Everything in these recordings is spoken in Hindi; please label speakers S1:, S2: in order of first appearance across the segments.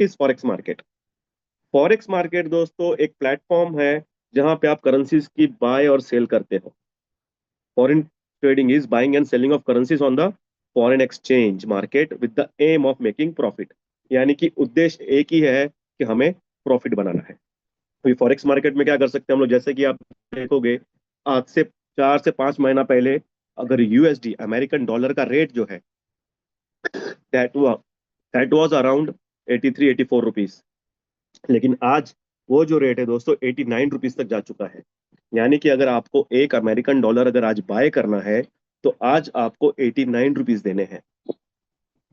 S1: Is forex market? Forex market दोस्तों एक प्लेटफॉर्म है जहां पे आप करेंसीज की बाय और सेल करते हो। Foreign trading is buying and selling of currencies on the foreign exchange market with the aim of making profit. यानी कि उद्देश्य एक ही है कि हमें प्रॉफिट बनाना है। अभी फॉरेक्स मार्केट में क्या कर सकते हैं हम लोग, जैसे कि आप देखोगे आज से 4 से 5 महीना पहले अगर यूएसडी अमेरिकन डॉलर का रेट जो है that that was around 83-84 rupees. लेकिन आज वो जो रेट है दोस्तों 89 रुपीज तक जा चुका है। यानी कि अगर आपको एक अमेरिकन डॉलर अगर आज बाय करना है तो आज आपको 89 रुपीज देने हैं।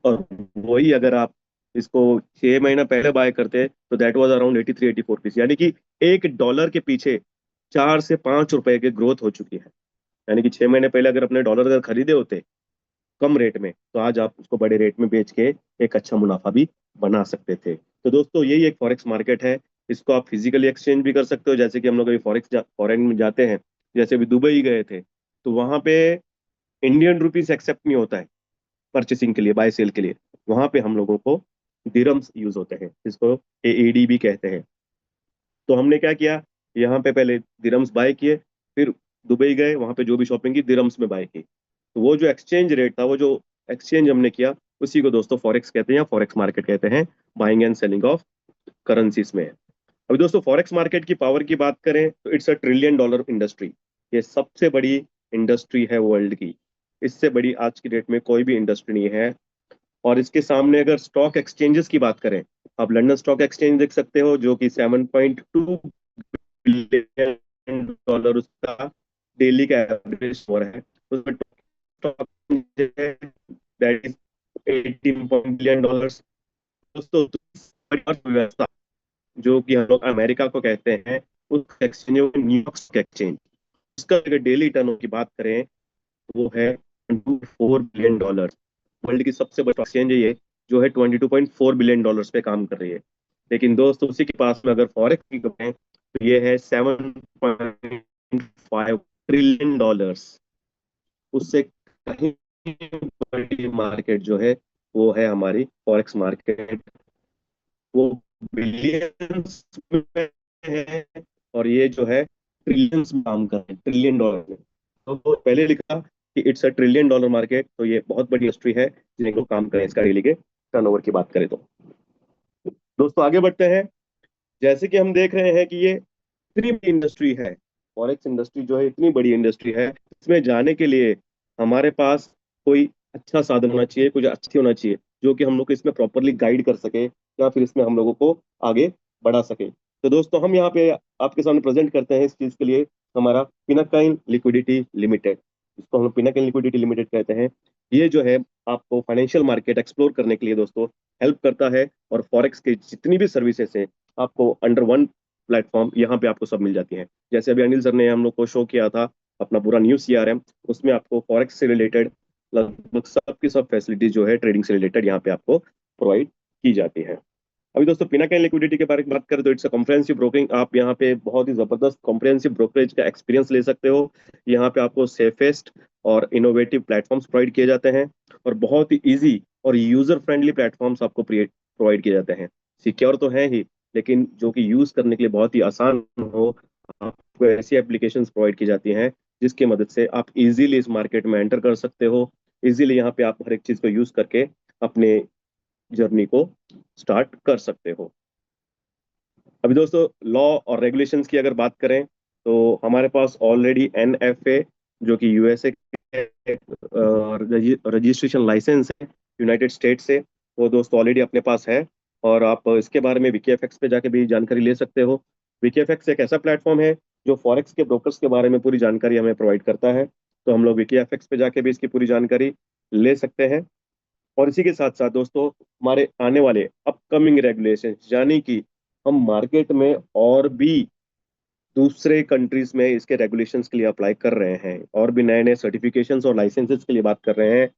S1: और वही अगर आप इसको 6 महीना पहले बाय करते तो दैट वाज अराउंड 83-84 रुपीज। यानी कि $1 के पीछे 4 से 5 रुपए की ग्रोथ हो चुकी है। यानी कि 6 महीने पहले अगर अपने डॉलर अगर खरीदे होते कम रेट में तो आज आप उसको बड़े रेट में बेच के एक अच्छा मुनाफा भी बना सकते थे। तो दोस्तों यही एक फॉरेक्स मार्केट है। इसको आप फिजिकली एक्सचेंज भी कर सकते हो, जैसे कि हम लोग अभी फॉरेन में जाते हैं, जैसे अभी दुबई गए थे तो वहां पे इंडियन रुपीस एक्सेप्ट नहीं होता है परचेसिंग के लिए, बाय सेल के लिए। वहां पे हम लोगों को दिरम्स यूज होते हैं, जिसको एएडी भी कहते हैं। तो हमने क्या किया, यहाँ पे पहले दिरम्स बाय किए, फिर दुबई गए, वहां पे जो भी शॉपिंग की दिरम्स में बाय की। तो वो जो एक्सचेंज रेट था, वो जो एक्सचेंज हमने किया, उसी को दोस्तों फॉरेक्स कहते हैं या फॉरेक्स मार्केट कहते हैं, buying and selling of currencies में। अभी दोस्तों फॉरेक्स मार्केट की पावर की बात करें तो इट्स $1 ट्रिलियन इंडस्ट्री। ये सबसे बड़ी इंडस्ट्री है वर्ल्ड की। इससे बड़ी आज की डेट में कोई भी इंडस्ट्री नहीं है। और इसके सामने अगर स्टॉक एक्सचेंजेस की बात करें, आप लंदन स्टॉक एक्सचेंज देख सकते हो जो कि $7.2 बिलियन उसका डेली का एवरेज हो रहा है। उसमें stock that is 18 billion dollars. दोस्तों बड़ी अर्थव्यवस्था जो कि हम लोग अमेरिका को कहते हैं, उस एक्सचेंज न्यूयॉर्क स्टॉक एक्सचेंज, उसका अगर डेली टर्न की बात करें तो वो है $4 बिलियन। वर्ल्ड की सबसे बड़ी एक्सचेंज है ये, जो है $22.4 बिलियन पे काम कर रही है। लेकिन दोस्तों उसी के पास में अगर फॉरेक्स की करें तो ये है $7.5 ट्रिलियन। उससे कहीं बड़ी मार्केट जो है वो है हमारी फॉरेक्स मार्केट। वो बिलियंस में है और ये जो है ट्रिलियंस में काम कर रहे हैं, $1 ट्रिलियन में। तो वो पहले लिखा कि इट्स $1 ट्रिलियन मार्केट, तो ये बहुत बड़ी इंडस्ट्री है जिनको काम करें इसका डेली के टर्नओवर की बात करें तो। दोस्तों आगे बढ़ते हैं। जैसे कि हम देख रहे हैं कि ये इतनी बड़ी इंडस्ट्री है, फॉरेक्स इंडस्ट्री जो है इतनी बड़ी इंडस्ट्री है, इसमें जाने के लिए हमारे पास कोई अच्छा साधन होना चाहिए, कुछ अच्छी होना चाहिए जो कि हम लोग को इसमें प्रॉपरली गाइड कर सके या फिर इसमें हम लोगों को आगे बढ़ा सके। तो दोस्तों हम यहाँ पे आपके सामने प्रेजेंट करते हैं इस चीज के लिए हमारा पिनाकाइन लिक्विडिटी लिमिटेड, इसको हम लोग पिनाकाइन लिक्विडिटी लिमिटेड कहते हैं। ये जो है आपको फाइनेंशियल मार्केट एक्सप्लोर करने के लिए दोस्तों हेल्प करता है। और फॉरेक्स की जितनी भी सर्विसेज है आपको अंडर वन प्लेटफॉर्म यहाँ पे आपको सब मिल जाती हैं। जैसे अभी अनिल सर ने हम लोग को शो किया था अपना पूरा न्यू सीआरएम, उसमें आपको फॉरेक्स से रिलेटेड लगभग सबकी सब फैसिलिटीज जो है ट्रेडिंग से रिलेटेड यहाँ पे आपको प्रोवाइड की जाती है। अभी दोस्तों पिनाकाइन लिक्विडिटी के बारे में बात करें तो इट्स अ कॉम्प्रहेंसिव ब्रोकिंग। आप यहाँ पे बहुत ही जबरदस्त कॉम्प्रहेंसिव ब्रोकरेज का एक्सपीरियंस ले सकते हो। यहाँ पे आपको सेफेस्ट और इनोवेटिव प्लेटफॉर्म्स प्रोवाइड किए जाते हैं और बहुत ही इजी और यूजर फ्रेंडली प्लेटफॉर्म्स आपको प्रोवाइड किए जाते हैं। सिक्योर तो है ही, लेकिन जो कि यूज करने के लिए बहुत ही आसान हो। आपको ऐसी एप्लीकेशंस प्रोवाइड की जाती हैं जिसकी मदद से आप इजीली इस मार्केट में एंटर कर सकते हो। इजीली यहाँ पे आप हर एक चीज को यूज करके अपने जर्नी को स्टार्ट कर सकते हो। अभी दोस्तों लॉ और रेगुलेशंस की अगर बात करें तो हमारे पास ऑलरेडी एनएफए जो कि यूएसए रजिस्ट्रेशन लाइसेंस है यूनाइटेड स्टेट से, वो दोस्तों ऑलरेडी अपने पास है। और आप इसके बारे में विकीएफएक्स पे जाके भी जानकारी ले सकते हो। विकीएफएक्स एक ऐसा प्लेटफॉर्म है जो फॉरेक्स के ब्रोकर्स के बारे में पूरी जानकारी हमें प्रोवाइड करता है। तो हम लोग विकीएफएक्स पे जाके भी इसकी पूरी जानकारी ले सकते हैं। और इसी के साथ साथ दोस्तों हमारे आने वाले अपकमिंग रेगुलेशन, यानी कि हम मार्केट में और भी दूसरे कंट्रीज में इसके रेगुलेशंस के लिए अप्लाई कर रहे हैं और भी नए नए सर्टिफिकेशंस और लाइसेंसेस के लिए बात कर रहे हैं।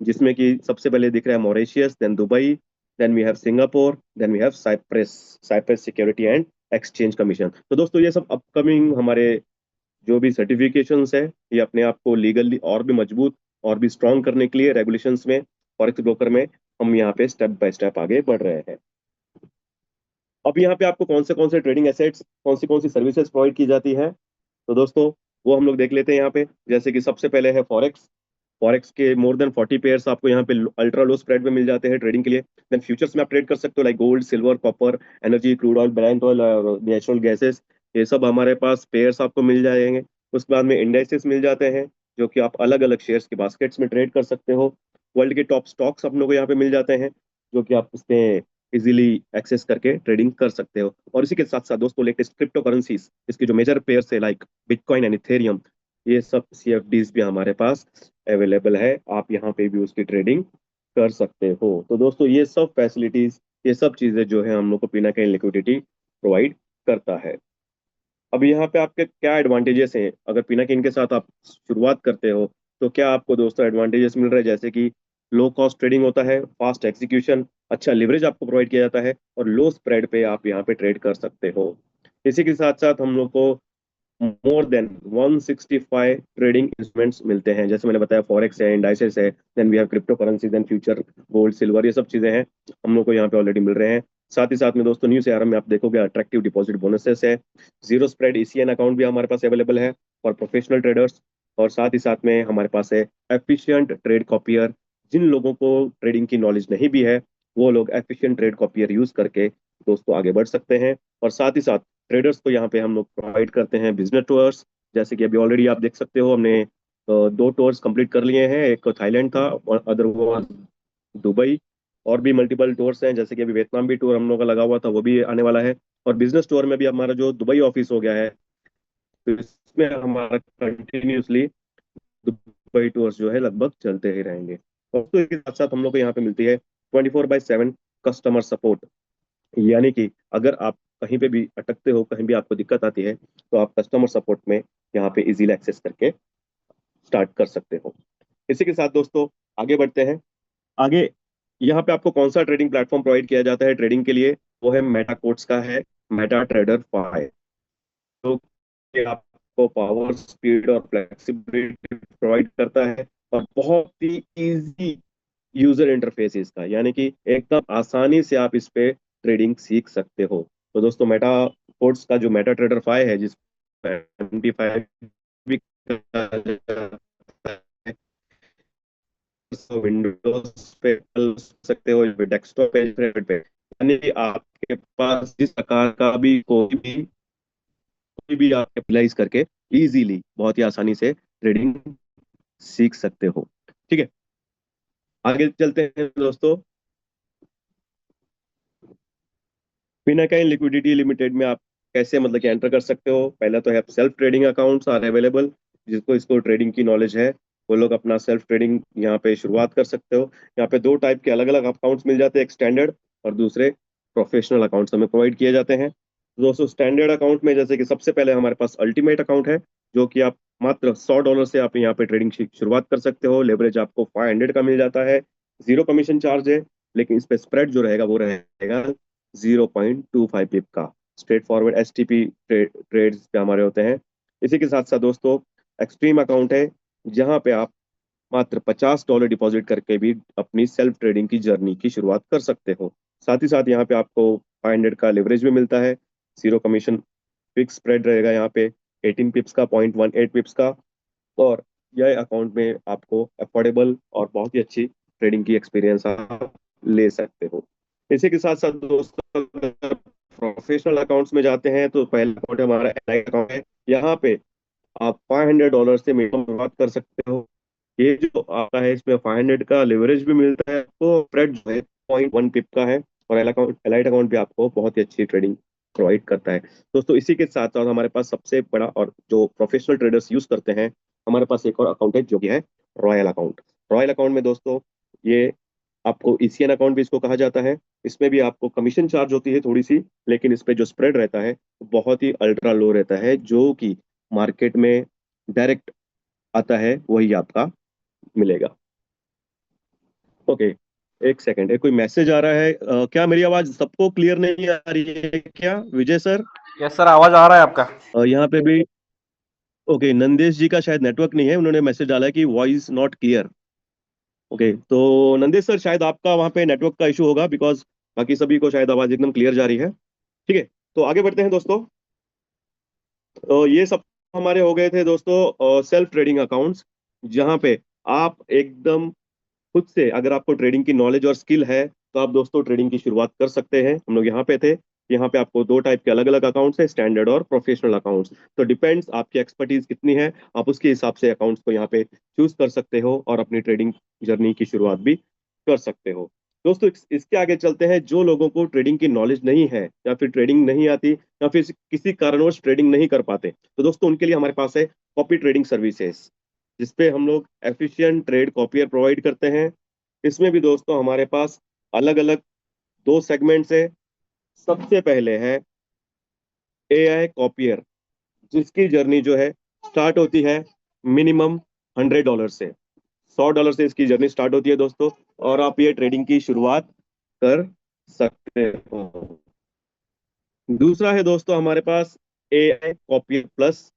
S1: जिसमें कि सबसे पहले दिख रहा है Mauritius, then Dubai, then we have Singapore, then we have Cyprus, Cyprus security and exchange commission. तो दोस्तों ये सब अपकमिंग हमारे जो भी सर्टिफिकेशंस है, ये अपने आप को लीगली और भी मजबूत और भी स्ट्रांग करने के लिए रेगुलेशंस में, फॉरेक्स ब्रोकर में हम यहाँ पे स्टेप बाय स्टेप आगे बढ़ रहे हैं। अब यहाँ पे आपको कौन से ट्रेडिंग एसेट्स, कौन सी सर्विसेज प्रोवाइड की जाती है, तो दोस्तों वो हम लोग देख लेते हैं यहाँ पे। जैसे कि सबसे पहले है फॉरेक्स। फॉरेक्स के मोर देन 40 पेयर्स आपको यहाँ पे अल्ट्रा लो स्प्रेड में मिल जाते हैं ट्रेडिंग के लिए। देन फ्यूचर्स में आप ट्रेड कर सकते हो, like gold, silver, copper, energy, crude oil, Brent oil और नेचुरल गैसेस। ये सब हमारे पास पेयर्स आपको मिल जाएंगे। उसके बाद में इंडेक्सेस मिल जाते हैं, जो कि आप अलग अलग शेयर्स के बास्केट्स में ट्रेड कर सकते हो। वर्ल्ड के टॉप स्टॉक्स आप लोग को यहाँ पे मिल जाते हैं, जो कि आप इसमें इजीली एक्सेस करके ट्रेडिंग कर सकते हो। और इसी के साथ साथ दोस्तों लेटेस्ट क्रिप्टो करेंसीज, इसकी जो मेजर पेयर्स है लाइक बिटकॉइन एंड इथेरियम, ये सब सीएफडीज भी हमारे पास अवेलेबल है। आप यहाँ पे भी उसकी ट्रेडिंग कर सकते हो। तो दोस्तों ये सब फैसिलिटीज, ये सब चीजें जो है हम लोग को पिनाकाइन लिक्विडिटी प्रोवाइड करता है। अब यहाँ पे आपके क्या एडवांटेजेस हैं अगर पिनाकिन के साथ आप शुरुआत करते हो, तो क्या आपको दोस्तों एडवांटेजेस मिल रहे हैं, जैसे कि लो कॉस्ट ट्रेडिंग होता है, फास्ट एग्जीक्यूशन, अच्छा लिवरेज आपको प्रोवाइड किया जाता है, और लो स्प्रेड पे आप यहाँ पे ट्रेड कर सकते हो। इसी के साथ साथ हम लोग को मोर देन 165 ट्रेडिंग इंस्ट्रूमेंट्स मिलते हैं, जैसे मैंने बताया फॉरेक्स है, इंडाइसेस है, then we have crypto currency, then future, gold, silver, ये सब चीजें हैं हम लोग को यहाँ पे ऑलरेडी मिल रहे हैं। साथ ही साथ में दोस्तों न्यू सीआरएम में आप देखोगे अट्रैक्टिव डिपॉजिट बोनसेस है, जीरो स्प्रेड ईसीएन अकाउंट भी हमारे पास अवेलेबल है फॉर प्रोफेशनल ट्रेडर्स। और साथ ही साथ में हमारे पास है एफिशिएंट ट्रेड कॉपियर। जिन लोगों को ट्रेडिंग की नॉलेज नहीं भी है, वो लोग एफिशिएंट ट्रेड कॉपियर यूज करके दोस्तों आगे बढ़ सकते हैं। और साथ ही साथ ट्रेडर्स को यहाँ पे हम लोग प्रोवाइड करते हैं बिजनेस टूर्स। जैसे कि अभी ऑलरेडी आप देख सकते हो, हमने दो टूर्स कंप्लीट कर लिए हैं, एक थाईलैंड था और अदर वाज दुबई। और भी मल्टीपल टूर्स हैं, जैसे कि अभी वियतनाम भी टूर हम लोग का लगा हुआ था, वो भी आने वाला है। और बिजनेस टूर में भी हमारा जो दुबई ऑफिस हो गया है, तो इसमें हमारा कंटिन्यूसली दुबई टूर्स जो है लगभग चलते ही रहेंगे। और तो इसके साथ साथ हम लोग को यहाँ पे मिलती है 24/7 कस्टमर सपोर्ट। यानी कि अगर आप कहीं पे भी अटकते हो, कहीं भी आपको दिक्कत आती है, तो आप कस्टमर सपोर्ट में यहाँ पे इजीली एक्सेस करके स्टार्ट कर सकते हो। इसी के साथ दोस्तों आगे बढ़ते हैं। आगे यहाँ पे आपको कौन सा ट्रेडिंग प्लेटफॉर्म प्रोवाइड किया जाता है ट्रेडिंग के लिए, वो है मेटा कोट्स का है, मेटा ट्रेडर 5, जो कि आपको पावर, स्पीड और फ्लेक्सिबिलिटी प्रोवाइड करता है, और बहुत ही इजी यूजर इंटरफेस है इसका, यानी कि एकदम आसानी से आप इस पे ट्रेडिंग सीख सकते हो। तो दोस्तों मेटा कोड्स का जो मेटा ट्रेडर 5 है, जिस MT5 भी कहा जाता है, विंडोज पे चल सकते हो, डेस्कटॉप पे, यानी कि आपके पास जिस प्रकार का भी कोई भी आप एप्लाइज करके इजीली बहुत ही आसानी से ट्रेडिंग सीख सकते हो। ठीक है, आगे चलते हैं दोस्तों। बिना कहीं लिक्विडिटी लिमिटेड में आप कैसे मतलब कि एंटर कर सकते हो, पहला तो है self trading accounts are available. जिसको इसको ट्रेडिंग की नॉलेज है, वो लोग अपना सेल्फ ट्रेडिंग यहाँ पे शुरुआत कर सकते हो। यहाँ पे दो टाइप के अलग अलग अकाउंट्स मिल जाते हैं, एक स्टैंडर्ड और दूसरे प्रोफेशनल अकाउंट्स हमें प्रोवाइड किए जाते हैं। दोस्तों स्टैंडर्ड अकाउंट में जैसे कि सबसे पहले हमारे पास अल्टीमेट अकाउंट है, जो कि आप मात्र $100 से आप यहाँ पे ट्रेडिंग शुरुआत कर सकते हो। लेवरेज आपको 500 का मिल जाता है, जीरो कमीशन चार्ज है, लेकिन इस पे स्प्रेड जो रहेगा वो रहेगा 0.25 पिप का। स्ट्रेट फॉरवर्ड एसटीपी ट्रेड्स पे हमारे होते हैं। इसी के साथ साथ दोस्तों एक्सट्रीम अकाउंट है, जहां पे आप मात्र $50 डिपॉजिट करके भी अपनी सेल्फ ट्रेडिंग की जर्नी की शुरुआत कर सकते हो। साथ ही साथ यहाँ पे आपको 500 का लिवरेज भी मिलता है, जीरो कमीशन, फिक्स स्प्रेड रहेगा यहाँ पे 18 पिप्स का, 0.18 पिप्स का। और यह अकाउंट में आपको अफोर्डेबल और बहुत ही अच्छी ट्रेडिंग की एक्सपीरियंस आप ले सकते हो। इसी के साथ साथ दोस्तों प्रोफेशनल अकाउंट्स में जाते हैं, तो पहला अकाउंट हमारा एलाइट अकाउंट है। यहाँ पे आप $500 से मिनिमम शुरुआत कर सकते हो। ये जो आता है इसमें 500 का लिवरेज भी मिलता है, तो स्प्रेड जो है 0.1 पिप का है। और एलाइट अकाउंट भी आपको बहुत ही अच्छी ट्रेडिंग प्रोवाइड करता है। दोस्तों इसी के साथ साथ हमारे पास सबसे बड़ा और जो प्रोफेशनल ट्रेडर्स यूज करते हैं, हमारे पास एक और अकाउंट है जो कि है रॉयल अकाउंट। रॉयल अकाउंट में दोस्तों ये आपको ईसीएन अकाउंट भी इसको कहा जाता है। इसमें भी आपको कमीशन चार्ज होती है थोड़ी सी, लेकिन इस पे जो स्प्रेड रहता है वो बहुत ही अल्ट्रा लो रहता है, जो कि मार्केट में डायरेक्ट आता है वही आपका मिलेगा। ओके, एक सेकंड, एक कोई मैसेज आ रहा है, क्या मेरी आवाज सबको क्लियर नहीं आ रही है क्या विजय सर?
S2: यस सर, आवाज आ रहा है आपका।
S1: यहाँ पे भी ओके, नंदेश जी का शायद नेटवर्क नहीं है, उन्होंने मैसेज डाला है कि वॉइस नॉट क्लियर। ओके, तो नंदेश सर शायद आपका वहाँ पे नेटवर्क का इशू होगा, बिकॉज बाकी सभी को शायद आवाज एकदम क्लियर जा रही है। ठीक है, तो आगे बढ़ते हैं दोस्तों। तो ये सब हमारे हो गए थे दोस्तों सेल्फ ट्रेडिंग अकाउंट्स, जहाँ पे आप एकदम खुद से, अगर आपको ट्रेडिंग की नॉलेज और स्किल है, तो आप दोस्तों ट्रेडिंग की शुरुआत कर सकते हैं। हम लोग यहाँ पे थे। यहाँ पे आपको दो टाइप के अलग अलग अकाउंट्स है, स्टैंडर्ड और प्रोफेशनल अकाउंट्स। तो डिपेंड्स आपकी एक्सपर्टीज कितनी है, आप उसके हिसाब से अकाउंट्स को यहाँ पे चूज कर सकते हो और अपनी ट्रेडिंग जर्नी की शुरुआत भी कर सकते हो। दोस्तों इसके आगे चलते हैं। जो लोगों को ट्रेडिंग की नॉलेज नहीं है, या फिर ट्रेडिंग नहीं आती, या फिर किसी कारणवश ट्रेडिंग नहीं कर पाते, तो दोस्तों उनके लिए हमारे पास है कॉपी ट्रेडिंग सर्विसेज, जिसपे हम लोग एफिशिएंट ट्रेड कॉपियर प्रोवाइड करते हैं। इसमें भी दोस्तों हमारे पास अलग अलग दो सेगमेंट्स है। सबसे पहले है एआई कॉपियर, जिसकी जर्नी जो है स्टार्ट होती है मिनिमम $100 से। $100 से इसकी जर्नी स्टार्ट होती है दोस्तों, और आप ये ट्रेडिंग की शुरुआत कर सकते हो। दूसरा है दोस्तों हमारे पास AI copier plus.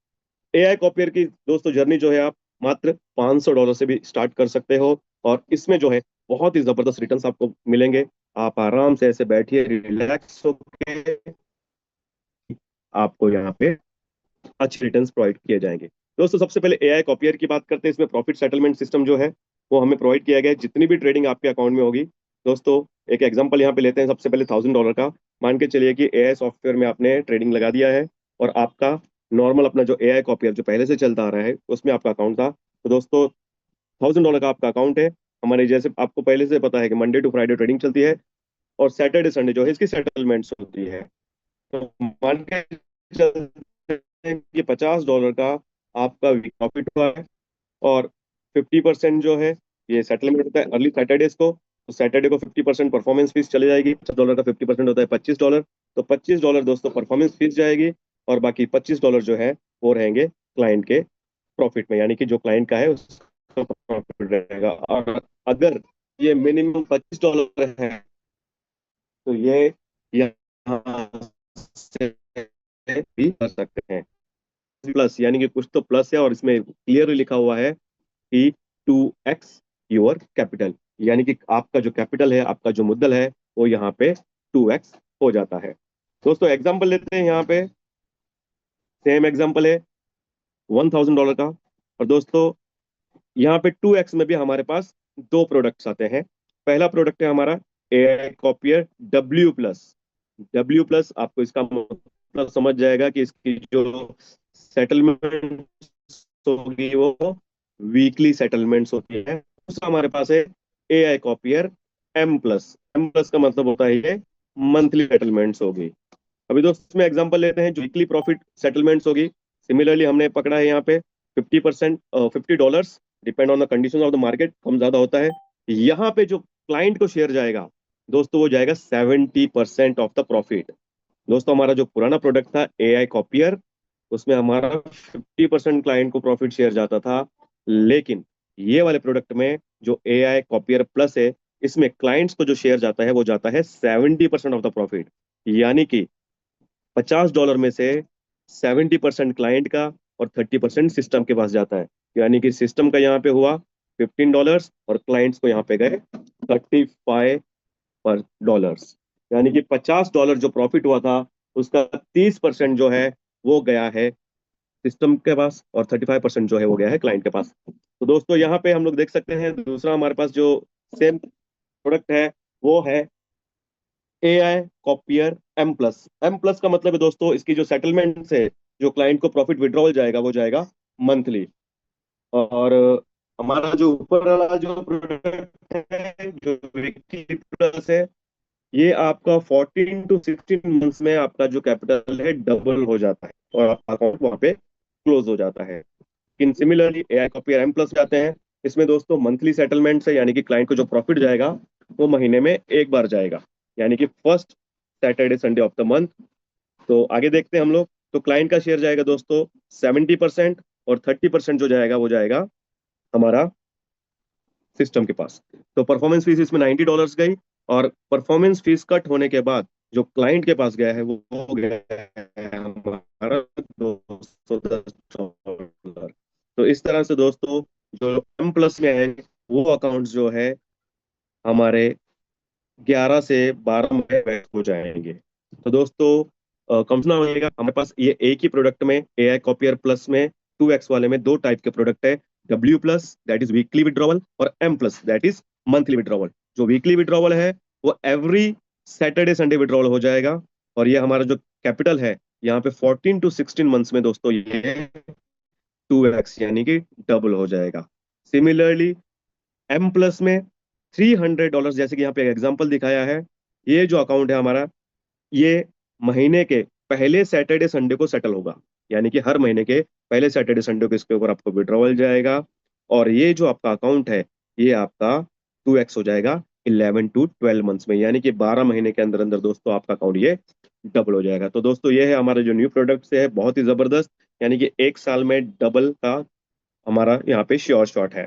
S1: AI copier की दोस्तों जर्नी जो है आप मात्र $500 से भी स्टार्ट कर सकते हो, और इसमें जो है बहुत ही जबरदस्त रिटर्न्स आपको मिलेंगे। आप आराम से ऐसे बैठिए, रिलैक्स होके, आपको यहाँ पे अच्छे रिटर्न्स प्रोवाइड किए जाएंगे। दोस्तों सबसे पहले एआई कॉपियर की बात करते हैं। इसमें प्रॉफिट सेटलमेंट सिस्टम जो है वो हमें प्रोवाइड किया गया है। जितनी भी ट्रेडिंग आपके अकाउंट में होगी दोस्तों, एक एग्जांपल यहाँ पे लेते हैं। सबसे पहले $1000 का मान के चलिए कि एआई सॉफ्टवेयर में आपने ट्रेडिंग लगा दिया है, और आपका नॉर्मल अपना जो एआई कॉपियर जो पहले से चलता आ रहा है उसमें आपका अकाउंट था। तो दोस्तों $1000 का आपका अकाउंट है। हमारे जैसे आपको पहले से पता है कि मंडे टू फ्राइडे ट्रेडिंग चलती है, और सैटरडे संडे जो है इसकी सेटलमेंट्स होती है। तो मान के चलते हैं कि $50 का आपका प्रॉफिट हुआ है, और 50% जो है ये सेटलमेंट होता है अर्ली सैटरडेज को। तो सैटरडे को 50% परफॉर्मेंस फीस चली जाएगी। $50 का 50% होता है $25। तो $25 दोस्तों परफॉर्मेंस फीस जाएगी, और बाकी $25 जो है वो रहेंगे क्लाइंट के प्रॉफिट में, यानी कि जो क्लाइंट का है उसका प्रॉफिट रहेगा। और अगर ये मिनिमम $25 है, तो ये यहाँ से भी कर सकते हैं। प्लस यानी कि कुछ तो प्लस है, और इसमें क्लियरली लिखा हुआ है कि 2x योर कैपिटल, यानी कि आपका जो कैपिटल है, आपका जो मुद्दल है, वो यहाँ पे 2x हो जाता है। दोस्तों एग्जाम्पल लेते हैं यहाँ पे। सेम एग्जाम्पल है $1000 का। और दोस्तों यहाँ पे 2x में भी हमारे पास दो प्रोडक्ट्स आते हैं। पहला प्रोडक्ट है हमारा एआई कॉपियर W+। W+, आपको इसका मतलब समझ जाएगा कि इसकी जो सेटलमेंट होगी वो वीकली सेटलमेंट्स होती है। दूसरा हमारे पास है एआई कॉपियर M+। M+ का मतलब होता है ये मंथली सेटलमेंट्स होगी। अभी दोस्तों इसमें एग्जांपल लेते हैं जो वीकली प्रॉफिट सेटलमेंट्स होगी। सिमिलरली हमने पकड़ा है यहाँ पे 50%, $50, depend on the condition of the market, कम ज्यादा होता है। यहाँ पे जो क्लाइंट को शेयर जाएगा दोस्तों, वो जाएगा 70% ऑफ द प्रॉफिट। दोस्तों हमारा जो पुराना प्रोडक्ट था एआई कॉपियर, उसमें हमारा 50% क्लाइंट को प्रॉफिट शेयर जाता था। लेकिन ये वाले प्रोडक्ट में जो एआई कॉपियर प्लस है, इसमें क्लाइंट्स को जो शेयर जाता है वो जाता है 70% ऑफ द प्रॉफिट। यानी कि $50 में से 70% क्लाइंट का और 30% सिस्टम के पास जाता है। यानी कि सिस्टम का यहाँ पे हुआ $15, और क्लाइंट्स को यहाँ पे गए 35 पर डॉलर्स। यानी कि $50 जो प्रॉफिट हुआ था, उसका 30% जो है वो गया है सिस्टम के पास, और 35% जो है वो गया है क्लाइंट के पास। तो दोस्तों यहाँ पे हम लोग देख सकते हैं दूसरा हमारे पास जो सेम प्रोडक्ट है वो है एआई कॉपियर M+। का मतलब है दोस्तों इसकी जो सेटलमेंट है, जो क्लाइंट को प्रॉफिट विड्रॉल जाएगा वो जाएगा मंथली। और हमारा जो ऊपर वाला जो प्रोडक्ट है जो वीकली प्लस है, ये आपका 14 to 16 मंथ्स में आपका जो कैपिटल है डबल हो जाता है, और आपका अकाउंट वहां पे क्लोज हो जाता है। लेकिन सिमिलरली एआई कॉपियर M+ जाते हैं। इसमें दोस्तों मंथली सेटलमेंट है, यानी कि क्लाइंट को जो प्रॉफिट जाएगा वो महीने में एक बार जाएगा, यानी कि first Saturday Sunday off the month. तो आगे देखते हैं हम लोग। तो क्लाइंट का शेयर जाएगा दोस्तों 70%, और 30% जो जाएगा वो जाएगा हमारा सिस्टम के पास। तो परफॉर्मेंस फीस इसमें $90 गई, और परफॉर्मेंस फीस कट होने के बाद जो क्लाइंट के पास गया है वो हो गया है हमारा $210। तो इस तरह से दोस्तों जो M+ में है, वो अकाउंट जो है हमारे 11 से 12 में बैच हो जाएंगे। तो दोस्तों कम ना होगा। हमारे पास ये एक ही प्रोडक्ट में, एआई कॉपियर प्लस में, 2x वाले में दो टाइप के प्रोडक्ट है। W plus that is weekly withdrawal, और M plus that is monthly withdrawal. जो वीकली विड्रॉवल है वो एवरी सैटरडे संडे विड्रॉवल हो जाएगा। और ये हमारा जो कैपिटल है यहाँ पे 14 to 16 मंथ्स में दोस्तों ये 2x यानी कि डबल हो जाएगा। सिमिलरली M प्लस में $300, जैसे कि यहाँ पे एग्जांपल दिखाया है, ये जो अकाउंट है हमारा, ये महीने के पहले सैटरडे संडे को सेटल होगा। यानी कि हर महीने के पहले सैटरडे संडे को इसके ऊपर आपको विड्रॉवल जाएगा। और ये जो आपका अकाउंट है ये आपका 2x हो जाएगा 11 to 12 मंथ्स में, यानी कि 12 महीने के अंदर अंदर दोस्तों आपका अकाउंट ये डबल हो जाएगा। तो दोस्तों ये है हमारा जो न्यू प्रोडक्ट है, बहुत ही जबरदस्त। यानी कि एक साल में डबल का हमारा यहाँ पे श्योर शॉट है।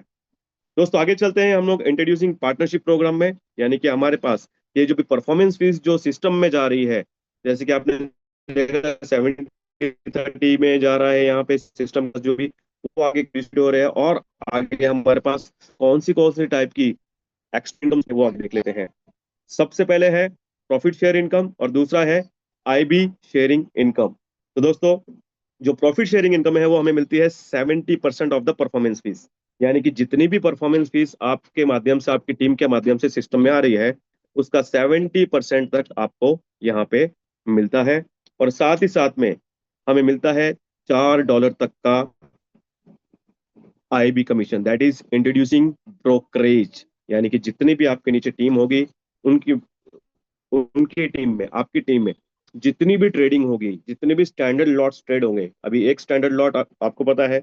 S1: दोस्तों आगे चलते हैं हम लोग इंट्रोड्यूसिंग पार्टनरशिप प्रोग्राम में। यानी कि हमारे पास ये जो भी परफॉर्मेंस फीस जो सिस्टम में जा रही है, जैसे कि आपने देखा 70-30 में जा रहा है यहाँ पे सिस्टम का जो भी, वो आगे इंक्रीज हो रहा है। और आगे हमारे पास कौन सी टाइप की एक्सटेंडम है वो आगे देख लेते हैं। सबसे पहले है प्रॉफिट शेयर इनकम और दूसरा है आईबी शेयरिंग इनकम। तो दोस्तों जो प्रॉफिट शेयरिंग इनकम है वो हमें मिलती है 70% ऑफ द परफॉर्मेंस फीस। यानी कि जितनी भी परफॉर्मेंस फीस आपके माध्यम से, आपकी टीम के माध्यम से सिस्टम में आ रही है, उसका 70% तक आपको यहाँ पे मिलता है। और साथ ही साथ में हमें मिलता है $4 तक का IB commission, that is introducing brokerage. यानी कि जितनी भी आपके नीचे टीम होगी, उनकी उनकी टीम में, आपकी टीम में जितनी भी ट्रेडिंग होगी, जितने भी स्टैंडर्ड लॉट्स ट्रेड होंगे, अभी एक स्टैंडर्ड लॉट आपको पता है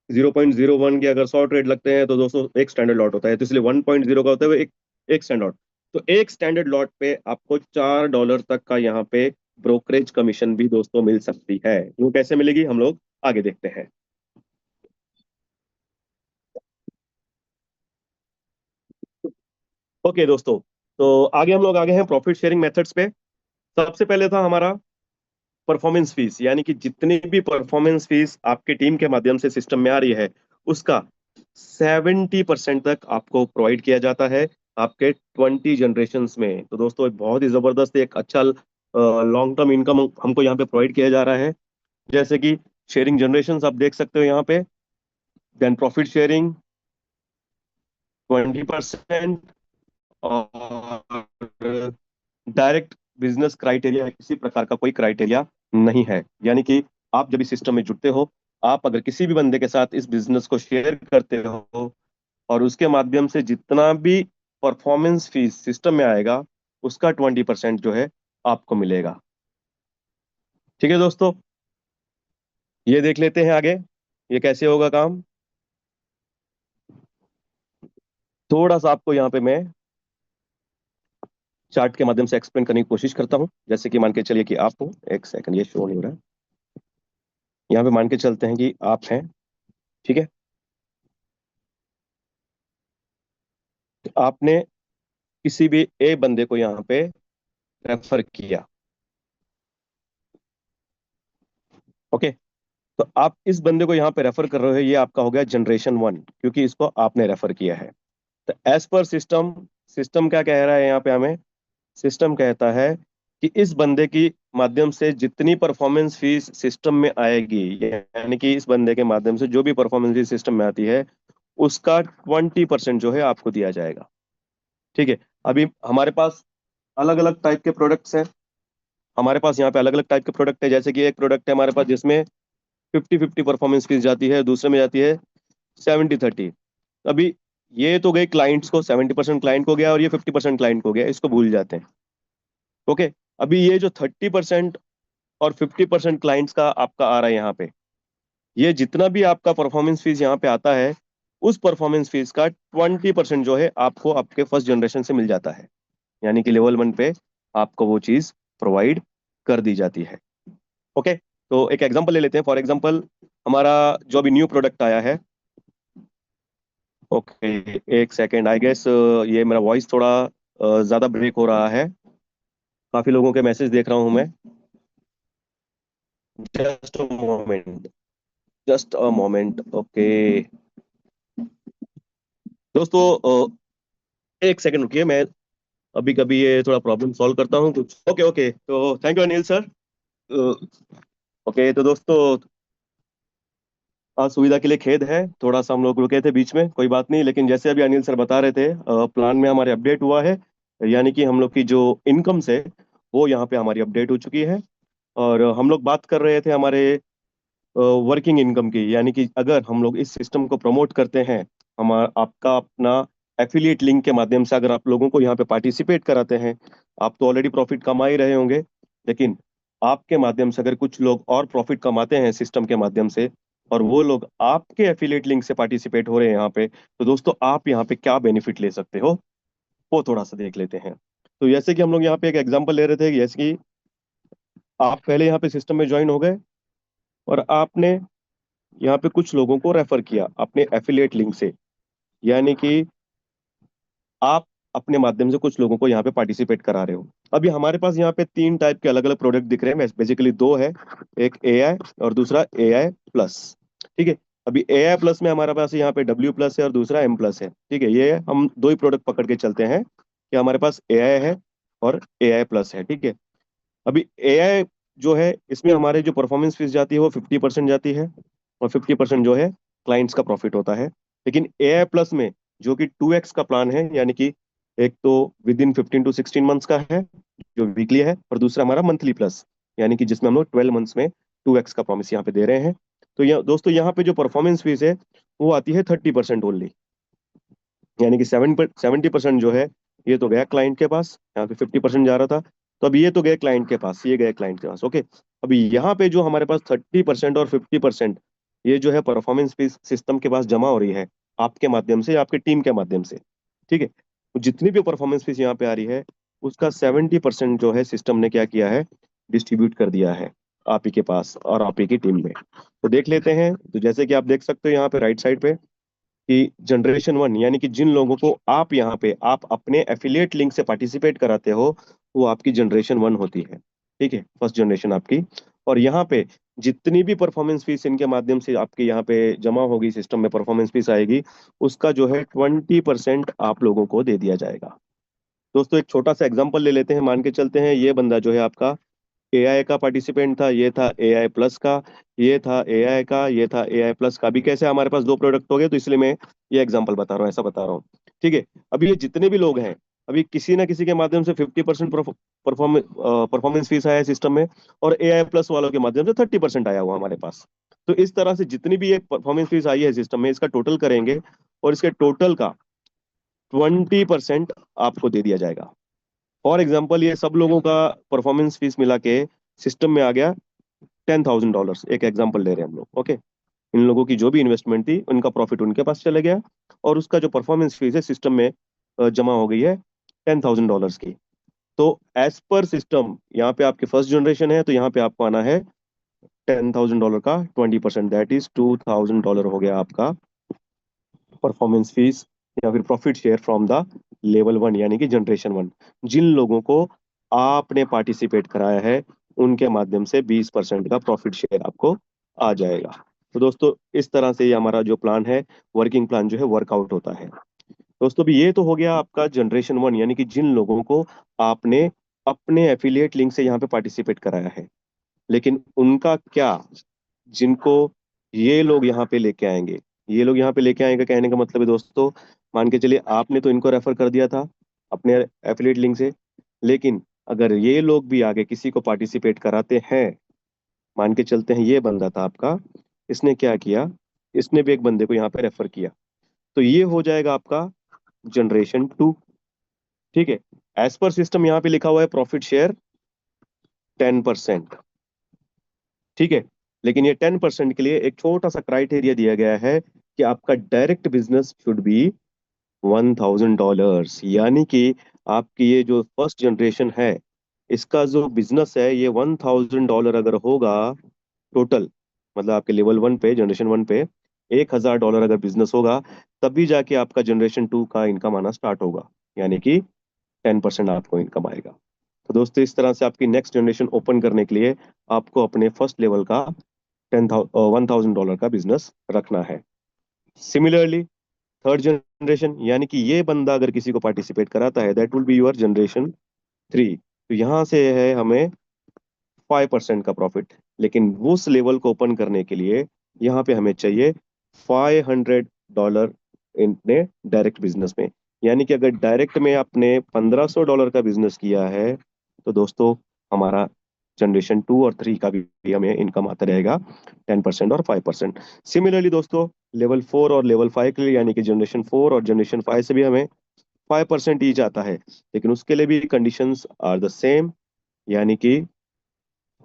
S1: 0.01 के अगर 100 ट्रेड लगते हैं तो दोस्तों एक स्टैंडर्ड लॉट होता है। तो इसलिए 1.0 का होता है वो एक एक स्टैंडर्ड। तो एक स्टैंडर्ड लॉट पे आपको $4 तक का यहाँ पे ब्रोकरेज कमीशन भी दोस्तों मिल सकती है। वो कैसे मिलेगी हम लोग आगे देखते हैं। ओके दोस्तों, तो आगे हम लोग आगे हैं प्रॉफिट शेयरिंग मेथड्स पे। सबसे पहले था हमारा परफॉर्मेंस फीस। यानी कि जितनी भी परफॉर्मेंस फीस आपके टीम के माध्यम से सिस्टम में आ रही है, उसका 70% तक आपको प्रोवाइड किया जाता है आपके 20 जनरेशन में। तो दोस्तों एक बहुत ही जबरदस्त, एक अच्छा लॉन्ग टर्म इनकम हमको यहाँ पे प्रोवाइड किया जा रहा है। जैसे कि शेयरिंग जनरेशन आप देख सकते हो यहाँ पे, देन प्रॉफिट शेयरिंग 20%, और डायरेक्ट बिजनेस क्राइटेरिया, किसी प्रकार का कोई क्राइटेरिया नहीं है। यानी कि आप जब इस सिस्टम में जुड़ते हो, आप अगर किसी भी बंदे के साथ इस बिजनेस को शेयर करते हो और उसके माध्यम से जितना भी परफॉर्मेंस फीस सिस्टम में आएगा, उसका 20% जो है आपको मिलेगा। ठीक है दोस्तों, ये देख लेते हैं आगे ये कैसे होगा काम। थोड़ा सा आपको यहाँ पे मैं चार्ट के माध्यम से एक्सप्लेन करने की कोशिश करता हूँ। जैसे कि मान के चलिए कि आप हो, एक सेकंड ये शो नहीं हो रहा है। यहाँ पे मान के चलते हैं कि आप हैं, ठीक है। आपने किसी भी ए बंदे को यहाँ पे रेफर किया, ओके। तो आप इस बंदे को यहाँ पे रेफर कर रहे हो, ये आपका हो गया जनरेशन 1, क्योंकि इसको आपने रेफर किया है। तो एज पर सिस्टम, सिस्टम क्या कह रहा है यहाँ पे हमें? सिस्टम कहता है कि इस बंदे की माध्यम से जितनी परफॉर्मेंस फीस सिस्टम में आएगी, यानी कि इस बंदे के माध्यम से जो भी परफॉर्मेंस फीस सिस्टम में आती है, उसका 20% जो है आपको दिया जाएगा। ठीक है। अभी हमारे पास अलग अलग टाइप के प्रोडक्ट्स हैं। हमारे पास यहाँ पे अलग अलग टाइप के प्रोडक्ट है। जैसे कि एक प्रोडक्ट है हमारे पास जिसमें 50-50 परफॉर्मेंस फीस जाती है, दूसरे में जाती है 70-30। अभी ये तो गई क्लाइंट्स को, 70% क्लाइंट को गया और ये 50% क्लाइंट को गया, इसको भूल जाते हैं। ओके। अभी ये जो 30% और 50% क्लाइंट्स का आपका आ रहा है यहाँ पे, ये जितना भी आपका परफॉर्मेंस फीस यहाँ पे आता है, उस परफॉर्मेंस फीस का 20% जो है आपको आपके फर्स्ट जनरेशन से मिल जाता है। यानी कि लेवल 1 पे आपको वो चीज प्रोवाइड कर दी जाती है। ओके। तो एक एग्जांपल ले लेते हैं। फॉर एग्जांपल हमारा जो अभी न्यू प्रोडक्ट आया है, ओके, एक सेकेंड, आई गेस ये मेरा वॉइस थोड़ा ज्यादा ब्रेक हो रहा है। काफी लोगों के मैसेज देख रहा हूँ मैं। Just a moment, just a moment, okay. दोस्तों एक सेकंड रुकिए, मैं अभी कभी ये थोड़ा प्रॉब्लम सॉल्व करता हूँ कुछ। ओके ओके, तो thank you Anil sir. Okay, तो दोस्तों आज सुविधा के लिए खेद है, थोड़ा सा हम लोग रुके थे बीच में, कोई बात नहीं। लेकिन जैसे अभी अनिल सर बता रहे थे, प्लान में हमारे अपडेट हुआ है। यानी कि हम लोग की जो इनकम्स है वो यहाँ पे हमारी अपडेट हो चुकी है। और हम लोग बात कर रहे थे हमारे वर्किंग इनकम की। यानी कि अगर हम लोग इस सिस्टम को प्रमोट करते हैं, हमारा आपका अपना एफिलिएट लिंक के माध्यम से अगर आप लोगों को यहाँ पे पार्टिसिपेट कराते हैं, आप तो ऑलरेडी प्रॉफिट कमा ही रहे होंगे, लेकिन आपके माध्यम से अगर कुछ लोग और प्रॉफिट कमाते हैं सिस्टम के माध्यम से, और वो लोग आपके एफिलिएट लिंक से पार्टिसिपेट हो रहे हैं यहाँ पे, तो दोस्तों आप यहाँ पे क्या बेनिफिट ले सकते हो वो थोड़ा सा देख लेते हैं। तो जैसे कि हम लोग यहाँ पे एक एग्जांपल ले रहे थे, जैसे कि आप पहले यहाँ पे सिस्टम में ज्वाइन हो गए और आपने यहाँ पे कुछ लोगों को रेफर किया अपने एफिलिएट लिंक से। यानी कि आप अपने माध्यम से कुछ लोगों को यहाँ पे पार्टिसिपेट करा रहे हो। अभी हमारे पास यहाँ पे तीन टाइप के अलग अलग प्रोडक्ट दिख रहे हैं, बेसिकली दो है, एक एआई और दूसरा एआई प्लस। ठीक है। अभी एआई प्लस में हमारे पास यहाँ पे डब्ल्यू प्लस है और दूसरा एम प्लस है। ठीक है, ये हम दो ही प्रोडक्ट पकड़ के चलते हैं कि हमारे पास एआई है और एआई प्लस है। ठीक है। अभी एआई जो है, इसमें हमारे जो परफॉर्मेंस फीस जाती है वो 50% जाती है, और 50% जो है क्लाइंट्स का प्रॉफिट होता है। लेकिन एआई प्लस में जो कि 2x का प्लान है, यानी कि एक तो विद इन 15 to 16 मंथ्स का है जो वीकली है, और दूसरा हमारा मंथली प्लस, यानी कि जिसमें हम लोग 12 मंथ्स में 2x का प्रॉमिस यहाँ पे दे रहे हैं। तो यहाँ दोस्तों यहाँ पे जो परफॉर्मेंस फीस है वो आती है 30% ओनली। यानी कि 70% जो है ये तो गया क्लाइंट के पास, यहाँ पे 50% जा रहा था, तो अब ये तो गए क्लाइंट के पास, ये गए क्लाइंट के पास। ओके। अभी यहाँ पे जो हमारे पास 30% और 50% ये जो है परफॉर्मेंस फीस सिस्टम के पास जमा हो रही है आपके माध्यम से या आपके टीम के माध्यम से। ठीक है। तो जितनी भी परफॉर्मेंस फीस यहाँ पे आ रही है उसका 70% जो है सिस्टम ने क्या किया है, डिस्ट्रीब्यूट कर दिया है आप ही के पास और आप ही की टीम में। तो देख लेते हैं। तो जैसे कि आप देख सकते हो यहाँ पे राइट साइड पे कि जनरेशन वन, यानी कि जिन लोगों को आप यहाँ पे आप अपने एफिलिएट लिंक से पार्टिसिपेट कराते हो, वो आपकी जनरेशन वन होती है। ठीक है, फर्स्ट जनरेशन आपकी। और यहाँ पे जितनी भी परफॉर्मेंस फीस इनके माध्यम से आपके यहाँ पे जमा होगी, सिस्टम में परफॉर्मेंस फीस आएगी, उसका जो है 20% आप लोगों को दे दिया जाएगा। दोस्तों एक छोटा सा एग्जांपल ले लेते हैं। मान के चलते हैं ये बंदा जो है आपका एआई का पार्टिसिपेंट था, ये था एआई प्लस का, ये था एआई का, ये था एआई प्लस का। अभी कैसे हमारे पास दो प्रोडक्ट हो गए, तो इसलिए मैं ये एग्जांपल बता रहा हूँ, ऐसा बता रहा हूँ। ठीक है। अभी ये जितने भी लोग हैं, अभी किसी ना किसी के माध्यम से 50% परफॉर्मेंस फीस आया है सिस्टम में, और एआई प्लस वालों के माध्यम से 30% आया हुआ हमारे पास। तो इस तरह से जितनी भी एक परफॉर्मेंस फीस आई है सिस्टम में, इसका टोटल करेंगे और इसके टोटल का 20% आपको दे दिया जाएगा। फॉर एग्जाम्पल ये सब लोगों का परफॉर्मेंस फीस मिला के सिस्टम में आ गया $10,000। एक एग्जाम्पल ले रहे हैं हम लोग। ओके। इन लोगों की जो भी इन्वेस्टमेंट थी उनका प्रॉफिट उनके पास चले गया, और उसका जो परफॉर्मेंस फीस है सिस्टम में जमा हो गई है $10,000 की। तो एज पर सिस्टम यहाँ पे आपकी फर्स्ट जनरेशन है, तो यहाँ पे आपको आना है $10,000 का 20%, दैट इज $2,000 हो गया आपका परफॉर्मेंस फीस या फिर profit share from the level one, यानी कि जनरेशन वन। जिन लोगों को आपने पार्टिसिपेट कराया है उनके माध्यम से 20% का प्रॉफिट शेयर आपको आ जाएगा। तो दोस्तों इस तरह से ये हमारा जो प्लान है, वर्किंग प्लान जो है वर्कआउट होता है। दोस्तों भी ये तो हो गया आपका जनरेशन वन, यानी कि जिन लोगों को आपने अपने एफिलिएट लिंक से यहाँ पे पार्टिसिपेट कराया है। लेकिन उनका क्या, जिनको ये लोग यहाँ पे लेके आएंगे, ये लोग यहाँ पे लेके आएंगे कहने का मतलब है दोस्तों, मान के चलिए आपने तो इनको रेफर कर दिया था अपने एफिलिएट लिंक से, लेकिन अगर ये लोग भी आगे किसी को पार्टिसिपेट कराते हैं, मान के चलते हैं ये बंदा था आपका, इसने क्या किया, इसने भी एक बंदे को यहाँ पे रेफर किया, तो ये हो जाएगा आपका जनरेशन टू। ठीक है। एज पर सिस्टम यहाँ पे लिखा हुआ है प्रॉफिट शेयर 10%। ठीक है। लेकिन ये 10% के लिए एक छोटा सा क्राइटेरिया दिया गया है कि आपका डायरेक्ट बिजनेस शुड बी $1,000। यानी कि आपकी ये जो फर्स्ट जनरेशन है, इसका जो बिजनेस है ये $1,000 अगर होगा टोटल, मतलब आपके लेवल वन पे, जनरेशन वन पे $1,000 अगर बिजनेस होगा, तभी जाके आपका जनरेशन टू का इनकम आना स्टार्ट होगा, यानी कि 10% आपको इनकम आएगा। तो दोस्तों इस तरह से आपकी नेक्स्ट जनरेशन ओपन करने के लिए आपको अपने फर्स्ट लेवल का 1,000 $1,000 का बिजनेस रखना है। सिमिलरली थर्ड जनरेशन, यानी कि ये बंदा अगर किसी को पार्टिसिपेट कराता है, that will be your generation three. तो यहाँ से है हमें 5% का प्रॉफिट। लेकिन उस लेवल को ओपन करने के लिए यहाँ पे हमें चाहिए $500 इनने डायरेक्ट बिजनेस में। यानी कि अगर डायरेक्ट में आपने $1500 का बिजनेस किया है तो दोस्तों हमारा जनरेशन 2 और 3 का भी हमें इनकम आता रहेगा 10% और 5%। सिमिलरली दोस्तों लेवल 4 और लेवल 5 के लिए यानी कि जनरेशन 4 और जनरेशन 5 से भी हमें 5% ईच आता है। लेकिन उसके लिए भी कंडीशंस आर द सेम। यानी कि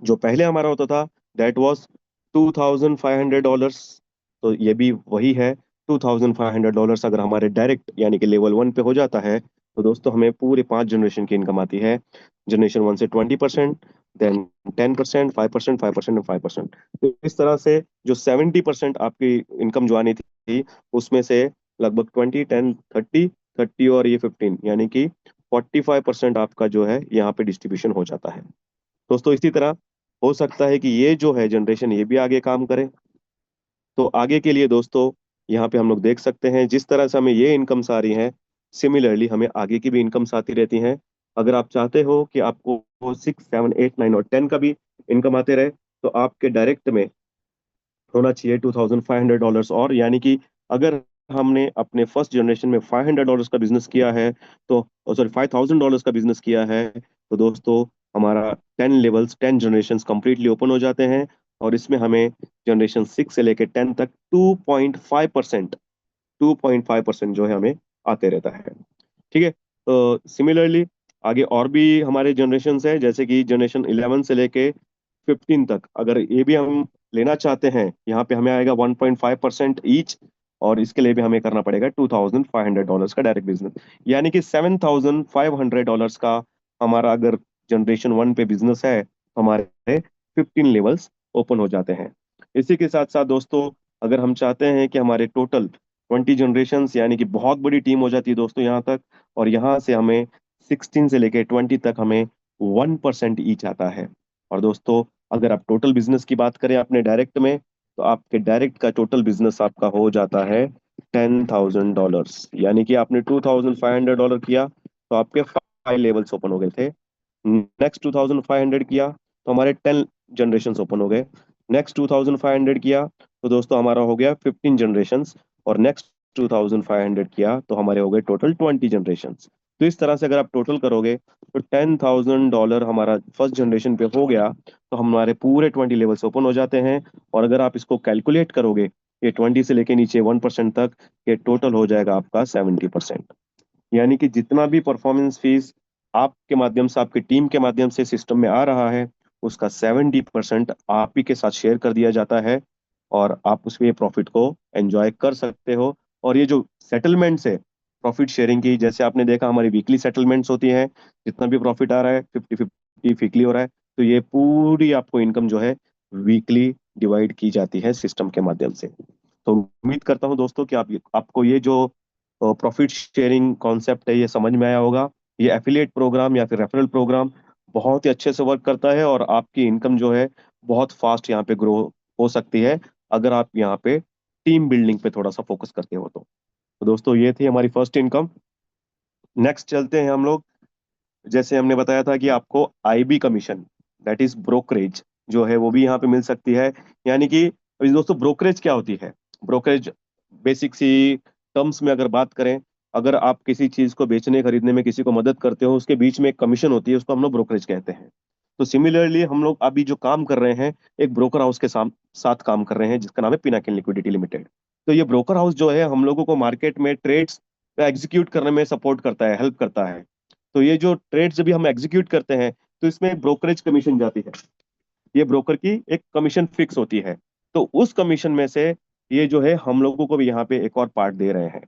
S1: जो पहले हमारा होता था दैट वाज $2500। तो ये भी वही है, $2500 अगर हमारे डायरेक्ट यानी कि लेवल 1 पे हो जाता है तो दोस्तों हमें पूरे 5 जनरेशन की इनकम आती है। जनरेशन 1 से 20%, देन 10%, 5%, 5% और 5%। तो इस तरह से जो 70% आपकी इनकम जो आनी थी उसमें से लगभग 20, 10, 30, 30 और ये 15 यानी कि 45% आपका जो है यहाँ पे डिस्ट्रीब्यूशन हो जाता है। दोस्तों इसी तरह हो सकता है कि ये जो है जनरेशन ये भी आगे काम करे। तो आगे के लिए दोस्तों यहाँ पे हम लोग देख सकते हैं जिस तरह से हमें ये इनकम्स आ रही हैं, सिमिलरली हमें आगे की भी इनकम्स आती रहती हैं। अगर आप चाहते हो कि आपको 6, 7, 8, 9 और 10 का भी इनकम आते रहे तो आपके डायरेक्ट में होना चाहिए $2500 और यानी कि अगर हमने अपने फर्स्ट जनरेशन में $500 का बिजनेस किया है तो सॉरी $5000 का बिजनेस किया है तो दोस्तों हमारा 10 लेवल्स 10 जनरेशन कंप्लीटली ओपन हो जाते हैं। और इसमें हमें जनरेशन 6 से लेकर 10 तक 2.5% जो है हमें आते रहता है। ठीक है, तो सिमिलरली आगे और भी हमारे जनरेशन है जैसे कि जनरेशन 11 से लेके 15 तक अगर ये भी हम लेना चाहते हैं यहाँ पे हमें आएगा 1.5% ईच। और इसके लिए भी हमें करना पड़ेगा $2500 का डायरेक्ट बिजनेस। यानी कि $7500 का हमारा अगर जनरेशन 1 पे बिजनेस है तो हमारे 15 लेवल्स ओपन हो जाते हैं। इसी के साथ साथ दोस्तों अगर हम चाहते हैं कि हमारे टोटल 20 जनरेशन यानी कि बहुत बड़ी टीम हो जाती है दोस्तों यहाँ तक, और यहाँ से हमें 16 से लेके 20 तक हमें 1% ईच आता है। और दोस्तों अगर आप टोटल बिजनेस की बात करें अपने डायरेक्ट में तो आपके डायरेक्ट का टोटल बिजनेस आपका हो जाता है $10,000। यानी कि आपने $2500 किया तो आपके 5 लेवल्स ओपन हो गए थे। नेक्स्ट 2500 किया तो हमारे 10 जनरेशन ओपन हो गए। नेक्स्ट 2500 किया तो दोस्तों हमारा हो गया 15 जनरेशन। और नेक्स्ट 2500 किया तो हमारे हो गए टोटल 20 जनरेशन। तो इस तरह से अगर आप टोटल करोगे तो $10,000 हमारा फर्स्ट जनरेशन पे हो गया तो हमारे पूरे 20 लेवल्स ओपन हो जाते हैं। और अगर आप इसको कैलकुलेट करोगे ये 20 से लेके नीचे 1% तक, ये टोटल हो जाएगा आपका 70%। यानी कि जितना भी परफॉर्मेंस फीस आपके माध्यम से आपकी टीम के माध्यम से सिस्टम में आ रहा है उसका 70% आप ही के साथ शेयर कर दिया जाता है और आप उसमें प्रॉफिट को एंजॉय कर सकते हो। और ये जो सेटलमेंट्स है प्रॉफिट शेयरिंग की, जैसे आपने देखा हमारी वीकली सेटलमेंट्स होती हैं, जितना भी प्रॉफिट आ रहा है 50-50 वीकली हो रहा है तो ये पूरी आपको इनकम जो है वीकली डिवाइड की जाती है सिस्टम के माध्यम से। तो उम्मीद करता हूँ दोस्तों कि आपको ये जो प्रॉफिट शेयरिंग कॉन्सेप्ट है ये समझ में आया होगा। ये एफिलिएट प्रोग्राम या फिर रेफरल प्रोग्राम बहुत ही अच्छे से वर्क करता है और आपकी इनकम जो है बहुत फास्ट यहाँ पे ग्रो हो सकती है अगर आप यहाँ पे टीम बिल्डिंग पे थोड़ा सा फोकस करते हो तो दोस्तों ये थी हमारी फर्स्ट इनकम। नेक्स्ट चलते हैं हम लोग। जैसे हमने बताया था कि आपको IB commission that is brokerage जो है वो भी यहाँ पे मिल सकती है। यानी कि अभी दोस्तों ब्रोकरेज क्या होती है? ब्रोकरेज बेसिक सी टर्म्स में अगर बात करें, अगर आप किसी चीज को बेचने खरीदने में किसी को मदद करते हो उसके बीच में एक कमीशन होती है उसको हम लोग ब्रोकरेज कहते हैं। तो सिमिलरली हम लोग अभी जो काम कर रहे हैं एक ब्रोकर हाउस के साथ काम कर रहे हैं जिसका नाम है पिनाकिन लिक्विडिटी लिमिटेड। तो ये ब्रोकर हाउस जो है हम लोगों को मार्केट में ट्रेड्स एग्जीक्यूट करने में सपोर्ट करता है, हेल्प करता है। तो ये जो ट्रेड जब भी हम एग्जीक्यूट करते हैं तो इसमें ब्रोकरेज कमीशन जाती है। ये ब्रोकर की एक कमीशन फिक्स होती है। तो उस कमीशन में से ये जो है हम लोगों को भी यहाँ पे एक और पार्ट दे रहे हैं।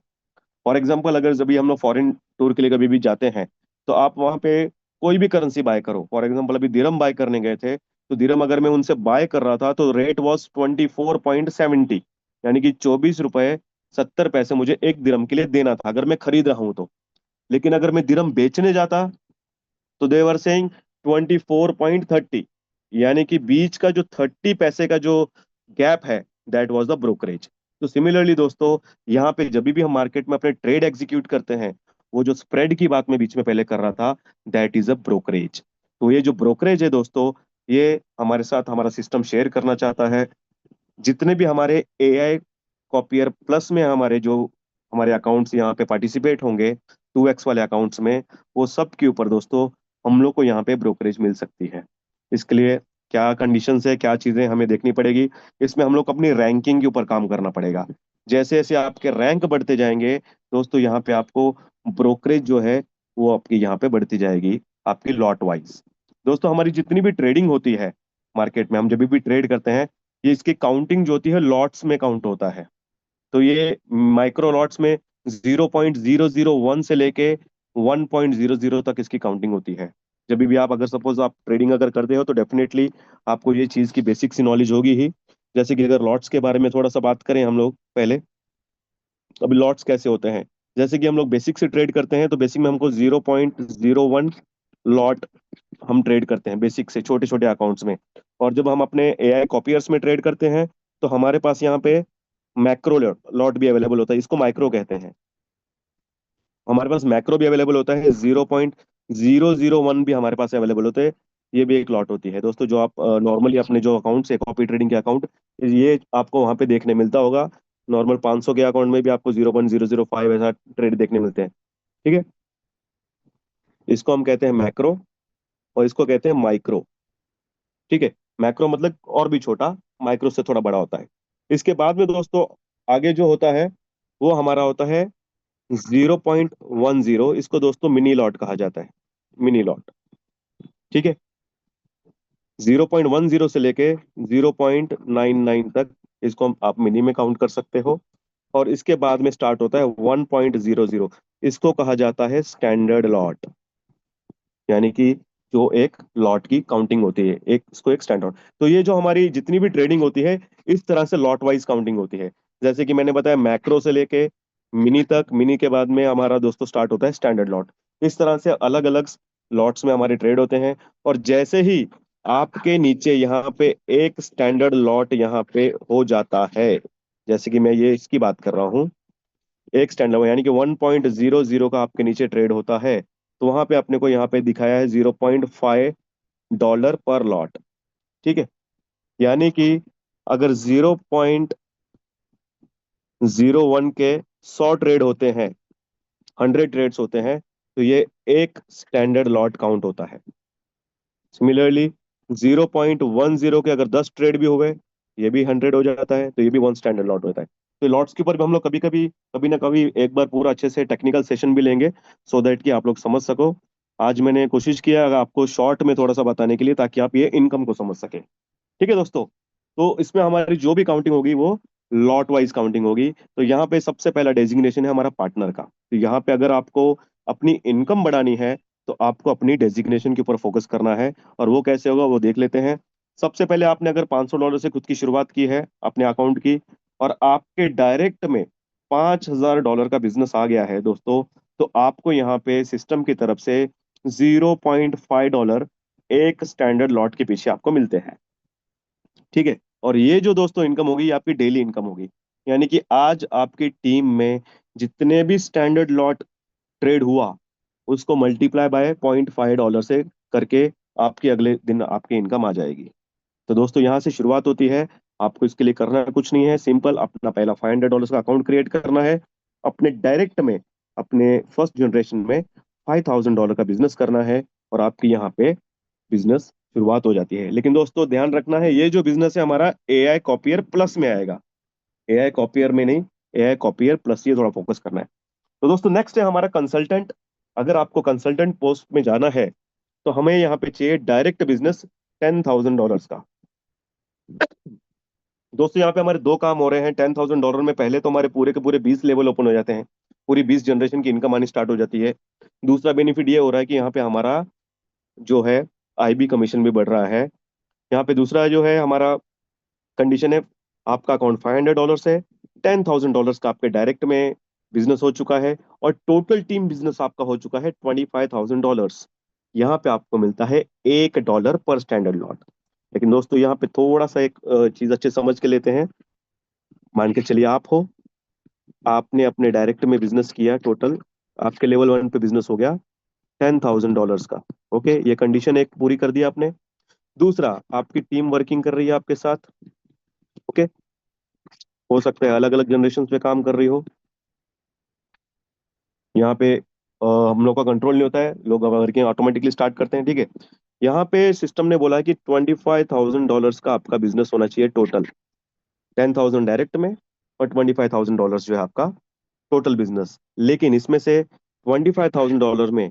S1: फॉर एग्जाम्पल अगर जब भी हम लोग फॉरेन टूर के लिए कभी भी जाते हैं तो आप वहाँ पे कोई भी करेंसी बाय करो, फॉर एग्जाम्पल अभी दिरम बाय करने गए थे तो दिरम अगर मैं उनसे बाय कर रहा था तो रेट वॉज 24.70, यानी कि 24 रुपए 70 पैसे मुझे एक दिरम के लिए देना था अगर मैं खरीद रहा हूँ तो। लेकिन अगर मैं दिरम बेचने जाता तो दे वर सेइंग 24.30, यानी कि बीच का जो 30 पैसे का जो गैप है दैट वाज द ब्रोकरेज। तो सिमिलरली दोस्तों यहाँ पे जब भी हम मार्केट में अपने ट्रेड एग्जीक्यूट करते हैं वो जो स्प्रेड की बात मैं बीच में पहले कर रहा था दैट इज अ ब्रोकरेज। तो ये जो ब्रोकरेज है दोस्तों ये हमारे साथ हमारा सिस्टम शेयर करना चाहता है। जितने भी हमारे एआई कॉपियर प्लस में हमारे जो हमारे अकाउंट्स यहाँ पे पार्टिसिपेट होंगे 2x वाले अकाउंट्स में, वो सब के ऊपर दोस्तों हम लोग को यहाँ पे ब्रोकरेज मिल सकती है। इसके लिए क्या कंडीशंस है, क्या चीजें हमें देखनी पड़ेगी, इसमें हम लोग को अपनी रैंकिंग के ऊपर काम करना पड़ेगा। जैसे जैसे आपके रैंक बढ़ते जाएंगे दोस्तों, यहाँ पे आपको ब्रोकरेज जो है वो आपकी यहाँ पे बढ़ती जाएगी, आपकी लॉट वाइज। दोस्तों हमारी जितनी भी ट्रेडिंग होती है मार्केट में, हम जब भी ट्रेड करते हैं, ये इसकी काउंटिंग जो होती है लॉट्स में काउंट होता है। तो ये माइक्रो लॉट्स में 0.001 से लेके 1.00 तक इसकी काउंटिंग होती है। जब भी आप अगर सपोज आप ट्रेडिंग अगर करते हो तो डेफिनेटली आपको ये चीज़ की बेसिक सी नॉलेज होगी ही। जैसे कि अगर लॉट्स के बारे में थोड़ा सा बात करें हम लोग पहले, अभी लॉट्स कैसे होते हैं। जैसे कि हम लोग बेसिक से ट्रेड करते हैं तो बेसिक में हमको 0.01 लॉट हम ट्रेड करते हैं बेसिक से छोटे छोटे अकाउंट्स में। और जब हम अपने एआई कॉपियर्स में ट्रेड करते हैं तो हमारे पास यहाँ पे मैक्रो लॉट भी अवेलेबल होता है, इसको माइक्रो कहते हैं। हमारे पास मैक्रो भी अवेलेबल होता है, 0.001 भी हमारे पास अवेलेबल होते हैं। ये भी एक लॉट होती है दोस्तों, जो आप नॉर्मली अपने जो अकाउंट्स है कॉपी ट्रेडिंग के अकाउंट, ये आपको वहां पे देखने मिलता होगा। नॉर्मल 500 के अकाउंट में भी आपको 0.005 ऐसा ट्रेड देखने मिलते हैं। ठीक है, इसको हम कहते हैं मैक्रो और इसको कहते हैं माइक्रो। ठीक है, मैक्रो मतलब और भी छोटा, माइक्रो से थोड़ा बड़ा होता है। इसके बाद में दोस्तों आगे जो होता है वो हमारा होता है 0.10, इसको दोस्तों मिनी लॉट कहा जाता है, मिनी लॉट। ठीक है, 0.10 से लेके 0.99 तक इसको आप मिनी में काउंट कर सकते हो। और इसके बाद में स्टार्ट होता है 1.00, इसको कहा जाता है स्टैंडर्ड लॉट। यानी कि जो एक लॉट की काउंटिंग होती है, एक इसको एक स्टैंडर्ड। तो ये जो हमारी जितनी भी ट्रेडिंग होती है इस तरह से लॉट वाइज काउंटिंग होती है। जैसे कि मैंने बताया मैक्रो से लेके मिनी तक, मिनी के बाद में हमारा दोस्तों स्टार्ट होता है स्टैंडर्ड लॉट। इस तरह से अलग अलग लॉट्स में हमारे ट्रेड होते हैं। और जैसे ही आपके नीचे यहाँ पे एक स्टैंडर्ड लॉट यहाँ पे हो जाता है, जैसे कि मैं ये इसकी बात कर रहा हूँ, एक स्टैंडर्ड यानी कि 1.00 का आपके नीचे ट्रेड होता है, तो वहां पे अपने को यहाँ पे दिखाया है $0.5 पर लॉट। ठीक है, यानी कि अगर 0.01 के 100 ट्रेड होते हैं, 100 ट्रेड्स होते हैं, तो ये एक स्टैंडर्ड लॉट काउंट होता है। सिमिलरली 0.10 के अगर 10 ट्रेड भी हो गए, ये भी 100 हो जाता है, तो ये भी वन स्टैंडर्ड लॉट होता है। तो लॉट्स के ऊपर भी हम लोग कभी कभी, कभी ना कभी एक बार पूरा अच्छे से टेक्निकल सेशन भी लेंगे, सो दैट कि आप लोग समझ सको। आज मैंने कोशिश किया आपको शॉर्ट में थोड़ा सा बताने के लिए, ताकि आप ये इनकम को समझ सके। ठीक है दोस्तों, तो इसमें हमारी जो भी काउंटिंग होगी वो लॉट वाइज काउंटिंग होगी। तो यहाँ पे सबसे पहला डेजिग्नेशन है हमारा पार्टनर का। तो यहाँ पे अगर आपको अपनी इनकम बढ़ानी है तो आपको अपनी डेजिग्नेशन के ऊपर फोकस करना है। और वो कैसे होगा वो देख लेते हैं। सबसे पहले आपने अगर $500 से खुद की शुरुआत की है अपने अकाउंट की, और आपके डायरेक्ट में $5,000 का बिजनेस आ गया है दोस्तों, तो आपको यहाँ पे सिस्टम की तरफ से $0.5 एक स्टैंडर्ड लॉट के पीछे आपको मिलते हैं। ठीक है, और ये जो दोस्तों इनकम होगी ये आपकी डेली इनकम होगी। यानी कि आज आपकी टीम में जितने भी स्टैंडर्ड लॉट ट्रेड हुआ, उसको मल्टीप्लाई बाय $0.5 से करके आपकी अगले दिन आपकी इनकम आ जाएगी। तो दोस्तों यहाँ से शुरुआत होती है। आपको इसके लिए करना कुछ नहीं है, सिंपल अपना पहला $500 का अकाउंट क्रिएट करना है। अपने डायरेक्ट में, अपने फर्स्ट जनरेशन में $5,000 का बिजनेस करना है, और आपकी यहाँ पे बिजनेस शुरुआत हो जाती है। लेकिन दोस्तों ध्यान रखना है, ये जो बिजनेस है हमारा एआई कॉपियर प्लस में आएगा, एआई कॉपियर में नहीं, एआई कॉपियर प्लस, ये थोड़ा फोकस करना है। तो दोस्तों नेक्स्ट है हमारा कंसल्टेंट। अगर आपको कंसल्टेंट पोस्ट में जाना है तो हमें यहाँ पे चाहिए डायरेक्ट बिजनेस $10,000 का। दोस्तों यहाँ पे हमारे दो काम हो रहे हैं $10,000 में। पहले तो हमारे पूरे के पूरे 20 लेवल ओपन हो जाते हैं, पूरी 20 जनरेशन की इनकम आनी स्टार्ट हो जाती है। दूसरा बेनिफिट ये हो रहा है कि यहाँ पे हमारा जो है आईबी कमीशन भी बढ़ रहा है। यहाँ पे दूसरा जो है हमारा कंडीशन है, आपका अकाउंट $500 है, $10,000 का आपके डायरेक्ट में बिजनेस हो चुका है, और टोटल टीम बिजनेस आपका हो चुका है $25,000। यहाँ पे आपको मिलता है $1 पर स्टैंडर्ड लॉट। लेकिन दोस्तों यहाँ पे थोड़ा सा एक चीज अच्छे समझ के लेते हैं। मान के चलिए आप हो, आपने अपने डायरेक्ट में बिजनेस किया, टोटल आपके लेवल 1 पे बिजनेस हो गया $10,000 का। ओके, ये कंडीशन एक पूरी कर दी आपने। दूसरा, आपकी टीम वर्किंग कर रही है आपके साथ। ओके। हो सकता है अलग अलग जनरेशन पे काम कर रही हो। यहाँ पे हम लोग का कंट्रोल नहीं होता है, लोग वर्किंग ऑटोमेटिकली स्टार्ट करते हैं, ठीक है। यहाँ पे सिस्टम ने बोला है कि $25,000 का आपका बिजनेस होना चाहिए टोटल। 10,000 डायरेक्ट में और $25,000 जो है आपका टोटल बिजनेस। लेकिन इसमें से $25,000 में